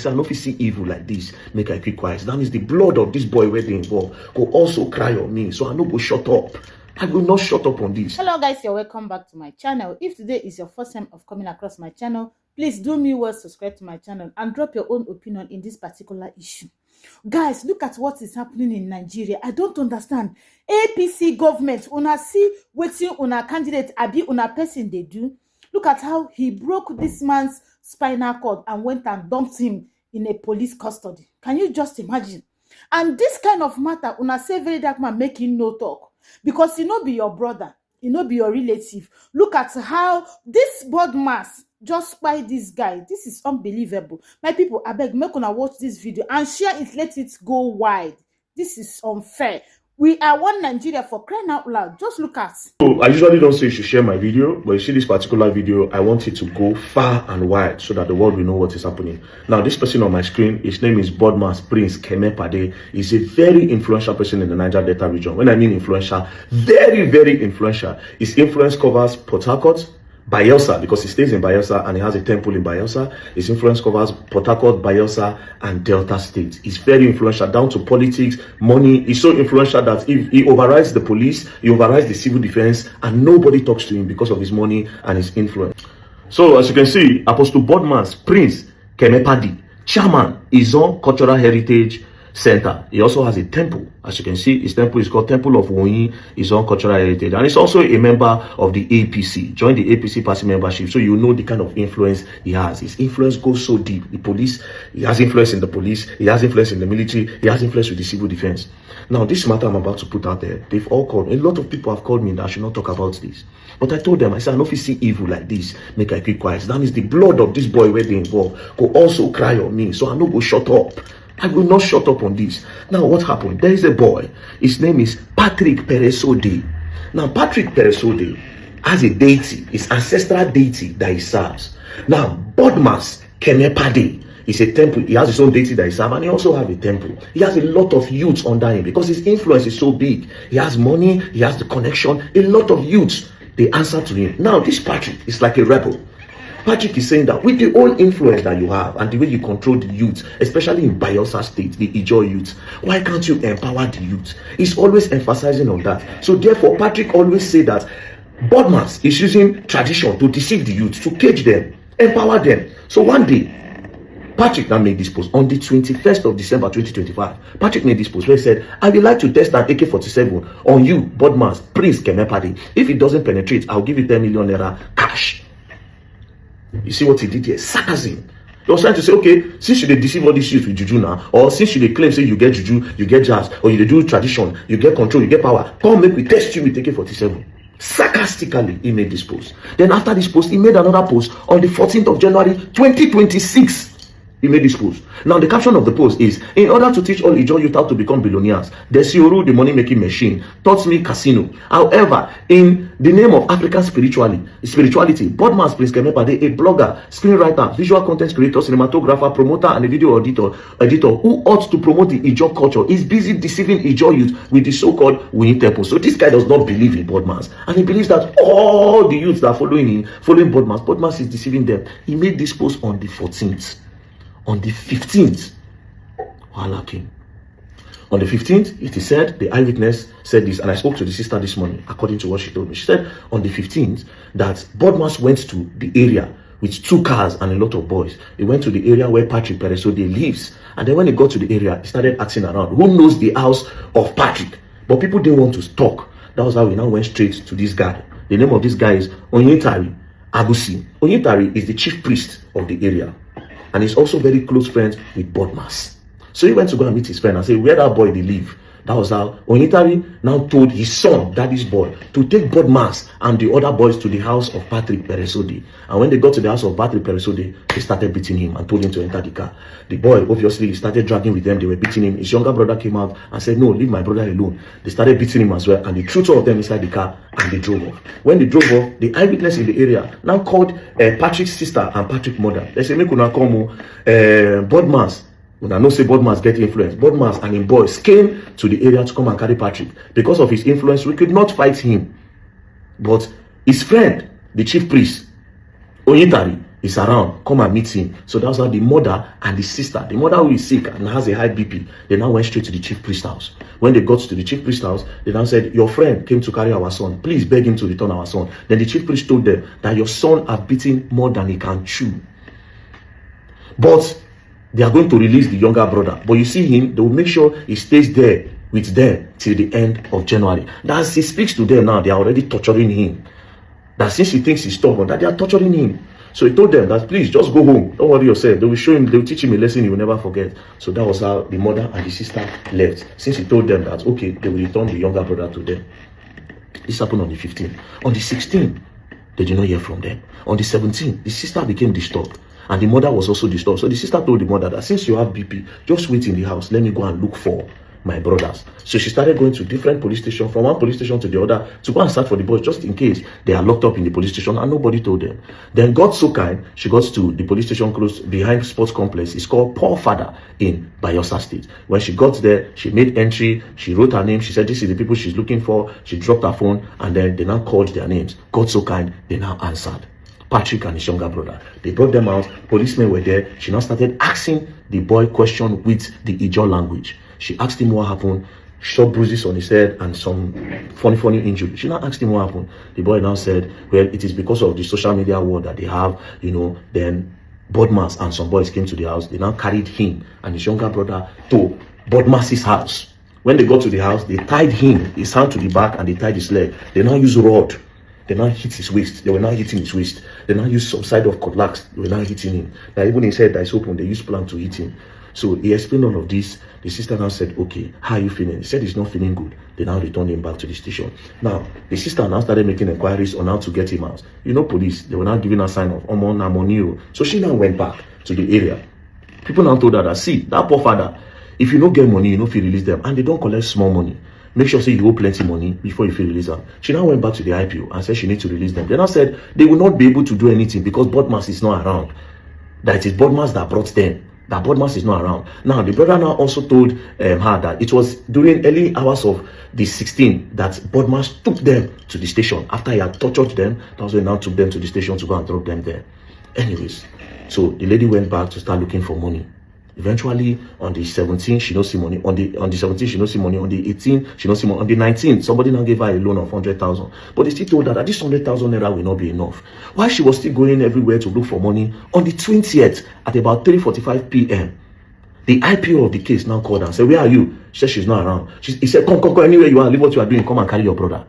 say, I no fit see evil like this. Make I keep quiet. That means the blood of this boy where they involved go also cry on me. So I no go shut up. I will not shut up on this. Hello guys, you're welcome back to my channel. If today is your first time of coming across my channel, please do me well, subscribe to my channel and drop your own opinion in this particular issue. Guys, look at what is happening in Nigeria. I don't understand. APC government, una see wetin una candidate abi una person they do. Look at how he broke this man's spinal cord and went and dumped him in a police custody. Can you just imagine? And this kind of matter, una say Verydackman making no talk. Because he no be your brother, he no be your relative. Look at how this Bodmas just spy this guy. This is unbelievable. My people, I beg, make una watch this video and share it, let it go wide. This is unfair. We are one Nigeria, for crying out loud. Just look at. So I usually don't say you should share my video, but you see this particular video, I want it to go far and wide so that the world will know what is happening. Now, this person on my screen, his name is Bodmas Prince Kemepade. He's a very influential person in the Niger Delta region. When I mean influential, very, very influential. His influence covers Port Harcourt, Bayelsa, because he stays in Bayelsa and he has a temple in Bayelsa. His influence covers Port Harcourt, Bayelsa, and Delta State. He's very influential down to politics, money. He's so influential that if he overrides the police, he overrides the civil defense, and nobody talks to him because of his money and his influence. So, as you can see, Apostle Bodmas Prince Kemepadi, chairman, Izon Cultural Heritage Center. He also has a temple. As you can see, his temple is called Temple of Woyin, his own cultural heritage. And he's also a member of the APC. Join the APC party membership so you know the kind of influence he has. His influence goes so deep. The police, he has influence in the police, he has influence in the military, he has influence with the civil defense. Now, this matter I'm about to put out there, they've all called me. A lot of people have called me that I should not talk about this. But I told them, I said, I no fit see evil like this. Make I keep quiet. That means the blood of this boy where they involved go also cry on me. So I no go shut up. I will not shut up on this. Now, what happened? There is a boy. His name is Patrick Peresode. Now, Patrick Peresode has a deity, his ancestral deity that he serves. Now, Bodmas Kemepade is a temple. He has his own deity that he serves, and he also has a temple. He has a lot of youths under him because his influence is so big. He has money, he has the connection. A lot of youths, they answer to him. Now, this Patrick is like a rebel. Patrick is saying that with the whole influence that you have and the way you control the youth, especially in Bayelsa State, the Ijaw youth, why can't you empower the youth? He's always emphasizing on that. So therefore, Patrick always say that Bodmas is using tradition to deceive the youth, to cage them, empower them. So one day, Patrick now made this post on the 21st of December 2025. Patrick made this post where he said, I would like to test an AK-47 on you, Bodmas, Prince Kemepade. If it doesn't penetrate, I'll give you 10 million naira cash. You see what he did here? Sarcasm. He was trying to say, okay, since you deceive all these youth with juju now, or since you claim say you get juju, you get jazz, or you do tradition, you get control, you get power, come make we test you with AK-47. Sarcastically, he made this post. Then after this post, he made another post on the 14th of January 2026. He made this post. Now, the caption of the post is, in order to teach all Ijaw youth how to become billionaires, the Sioru, the money-making machine, taught me casino. However, in the name of African spirituality, Bodmas Prince Kemepade, a blogger, screenwriter, visual content creator, cinematographer, promoter, and a video editor who ought to promote the Ijaw culture, is busy deceiving Ijaw youth with the so-called Woyin temple. So this guy does not believe in Bodmas. And he believes that all the youths that are following Bodmas, Bodmas is deceiving them. He made this post on the 14th. On the 15th, Wahala came. On the 15th, it is said, the eyewitness said this, and I spoke to the sister this morning, according to what she told me. She said on the 15th that Bodmas went to the area with 2 cars and a lot of boys. He went to the area where Patrick Peresode lives. And then when he got to the area, he started asking around, who knows the house of Patrick? But people didn't want to talk. That was how we now went straight to this guy. The name of this guy is Onyetari Agusi. Onyetari is the chief priest of the area. And he's also very close friends with Bodmas. So he went to go and meet his friend and say, where that boy they live. That was how Onyetari now told his son, daddy's boy, to take Bodmas and the other boys to the house of Patrick Peresode. And when they got to the house of Patrick Peresode, they started beating him and told him to enter the car. The boy, obviously, started dragging with them. They were beating him. His younger brother came out and said, no, leave my brother alone. They started beating him as well. And they threw 2 of them inside the car and they drove off. When they drove off, the eyewitness in the area now called Patrick's sister and Patrick's mother. They said, make una come, Bodmas. When I know say Bodmas get influence, Bodmas and his boys came to the area to come and carry Patrick. Because of his influence, we could not fight him. But his friend, the chief priest, Onyetari, is around, come and meet him. So that's how the mother and the sister, the mother who is sick and has a high BP, they now went straight to the chief priest house. When they got to the chief priest house, they now said, your friend came to carry our son. Please beg him to return our son. Then the chief priest told them that your son have beaten more than he can chew. But they are going to release the younger brother. But you see him, they will make sure he stays there with them till the end of January. That as he speaks to them now, they are already torturing him. That since he thinks he's stubborn, that they are torturing him. So he told them that please just go home. Don't worry yourself. They will show him, they will teach him a lesson he will never forget. So that was how the mother and the sister left. Since he told them that, okay, they will return the younger brother to them. This happened on the 15th. On the 16th, they did not hear from them. On the 17th, the sister became disturbed. And the mother was also disturbed. So the sister told the mother that since you have BP, just wait in the house. Let me go and look for my brothers. So she started going to different police stations, from one police station to the other, to go and search for the boys, just in case they are locked up in the police station, and nobody told them. Then God so kind, she got to the police station close behind sports complex. It's called Poor Father in Bayelsa State. When she got there, she made entry, she wrote her name, she said this is the people she's looking for, she dropped her phone, and then they now called their names. God so kind, they now answered. Patrick and his younger brother. They brought them out, policemen were there. She now started asking the boy question with the Ijaw language. She asked him what happened, short bruises on his head and some funny injury. She now asked him what happened. The boy now said, well, it is because of the social media war that they have, you know. Then Bodmas and some boys came to the house. They now carried him and his younger brother to Bodmas's house. When they got to the house, they tied him, his hand to the back, and they tied his leg. They now used rod. They now hit his waist. They were now hitting his waist. They now used some side of cutlass. They were now hitting him. Now even his head that is open, they used plank to hit him. So he explained all of this. The sister now said, okay, how are you feeling? He said he's not feeling good. They now returned him back to the station. Now, the sister now started making inquiries on how to get him out. You know, police, they were now giving her sign of Omonio. So she now went back to the area. People now told her that, see, that poor father, if you don't get money, you know if you release them. And they don't collect small money. Make sure say you owe plenty money before you feel release them. She now went back to the IPO and said she needs to release them. They now said they will not be able to do anything because Bodmas is not around. That it is Bodmas that brought them. That Bodmas is not around. Now, the brother now also told her that it was during early hours of the 16th that Bodmas took them to the station. After he had tortured them, that was when he now took them to the station to go and drop them there. Anyways, so the lady went back to start looking for money. Eventually, on the 17th, she don't see money. On the 17th, she don't see money. On the 18th, she don't see money. On the 19th, somebody now gave her a loan of 100,000. But they still told her that this 100,000 naira will not be enough. While she was still going everywhere to look for money, on the 20th, at about 3:45 p.m., the IPO of the case now called her and said, where are you? She said she's not around. He said, come, anywhere you are, leave what you are doing, come and carry your brother.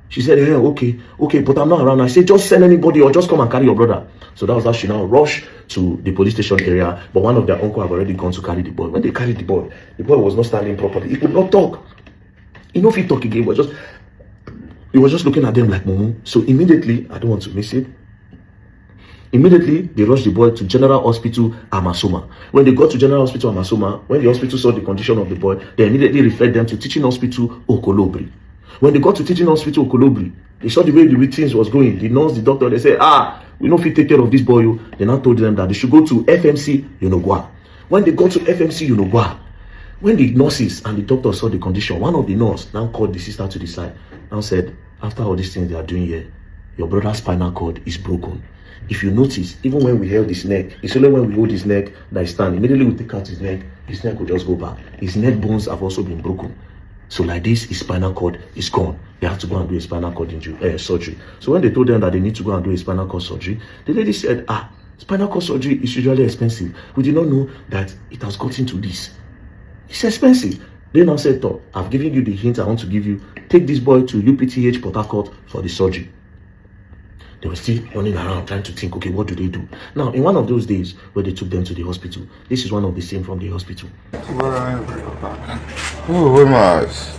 She said, yeah, okay, but I'm not around. I said, just send anybody or just come and carry your brother. So that was how she now rushed to the police station area. But one of their uncle have already gone to carry the boy. When they carried the boy was not standing properly. He could not talk. He know if he talk again, he was just looking at them like Mumu. So immediately, I don't want to miss it. Immediately, they rushed the boy to General Hospital Amasoma. When they got to General Hospital Amasoma, when the hospital saw the condition of the boy, they immediately referred them to Teaching Hospital Okolobri. When they got to Teaching Hospital Okolobri, they saw the way the things was going. The nurse, the doctor, they said, we know if you take care of this boy. They now told them that they should go to FMC Yonogwa. When they got to FMC Yonogwa, when the nurses and the doctor saw the condition, one of the nurses now called the sister to the side and said, after all these things they are doing here, your brother's spinal cord is broken. If you notice, even when we held his neck, it's only when we hold his neck that he stands. Immediately we take out his neck will just go back. His neck bones have also been broken. So like this, his spinal cord is gone. They have to go and do a spinal cord injury, surgery. So when they told them that they need to go and do a spinal cord surgery, the lady said, spinal cord surgery is usually expensive. We did not know that it has gotten to this. It's expensive. They now said, I've given you the hint I want to give you. Take this boy to UPTH Port Harcourt for the surgery. They were still running around trying to think, okay, what do they do? Now, in one of those days where they took them to the hospital, this is one of the scenes from the hospital. Bodmas.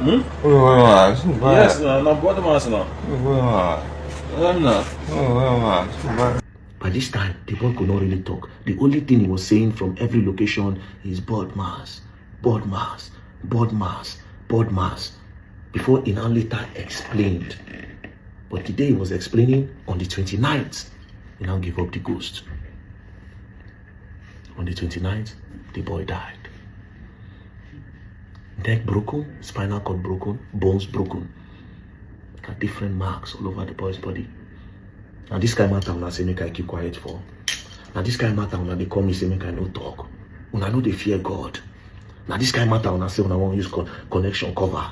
Yes, no, Bodmas now. By this time, the boy could not really talk. The only thing he was saying from every location is Bodmas, Bodmas, Bodmas, Bodmas, before he now later explained. But the day he was explaining, on the 29th, he now gave up the ghost. On the 29th, the boy died. Neck broken, spinal cord broken, bones broken. There are different marks all over the boy's body. Now this kind of matter una say make I keep quiet for. Now this kind of matter una they call me say make I no talk. Una know they fear God. Now this kind of matter una say una won't use connection cover.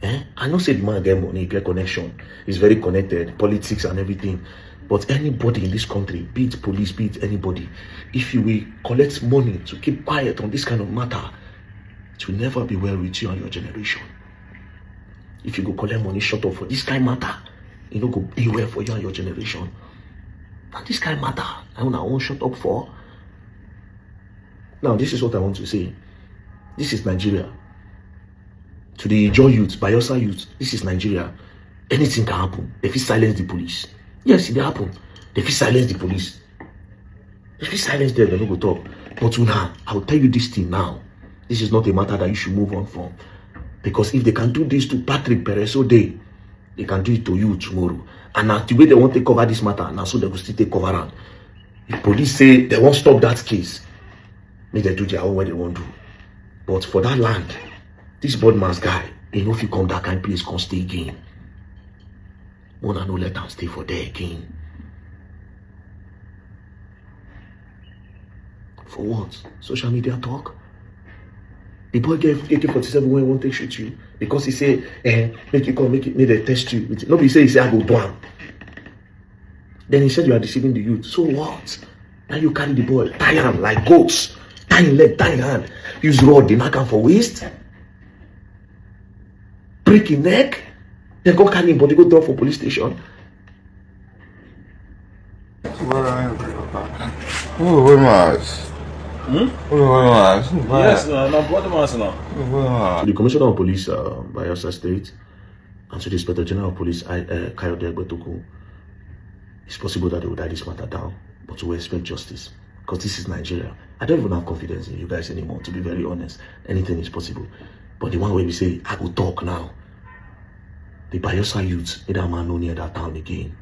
I know say the man get money, get connection. He's very connected, politics and everything. But anybody in this country, be it police, be it anybody, if you will collect money to keep quiet on this kind of matter, it will never be well with you and your generation. If you go collect money shut up for this kind of matter, it no go be well for you and your generation. And this kind of matter, I won't shut up for. Now, this is what I want to say. This is Nigeria. To the Ijaw youth, Bayelsa youth, this is Nigeria. Anything can happen. They fit silence the police. Yes, it happen. They fit silence the police. They fit silence them, they no go talk. But now, I will tell you this thing now. This is not a matter that you should move on from. Because if they can do this to Patrick Pereso Day, they can do it to you tomorrow. And now the way they want to cover this matter, now so they will still take cover on. If police say they won't stop that case, may they do their own way they want to. But for that land, this Bodmas guy, he know if you come that kind of place, can't stay again. Wanna no let them stay for there again. For what? Social media talk? The boy gave AK-47 when he won't take shoot you because he say, make you come, make they test you. Nobody say he say I go down. Then he said you are deceiving the youth. So what? Now you carry the boy, tie him like goats, tie him leg, tie him hand, use rod, they knock him for waist, break his neck, then go carry him body go down for police station. Bodmas. Yes, no, Bodmas now. To the Commissioner of Police, Bayelsa State, and to the Inspector General of Police, Kayode Egbetoku, it's possible that they will die this matter down, but we expect justice. Because this is Nigeria. I don't even have confidence in you guys anymore, to be very honest. Anything is possible. But the one way we say, I will talk now. The Bayelsa youths, either man no near that town again.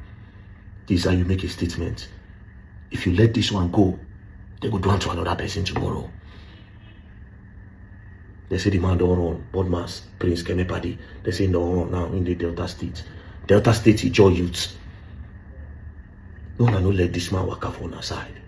This is how you make a statement. If you let this one go, they go do to another person tomorrow. They say the man don't run. Bodmas, Prince Kemepadi. They say no run now in the Delta State. Delta State is your youths. No let this man work out on our side.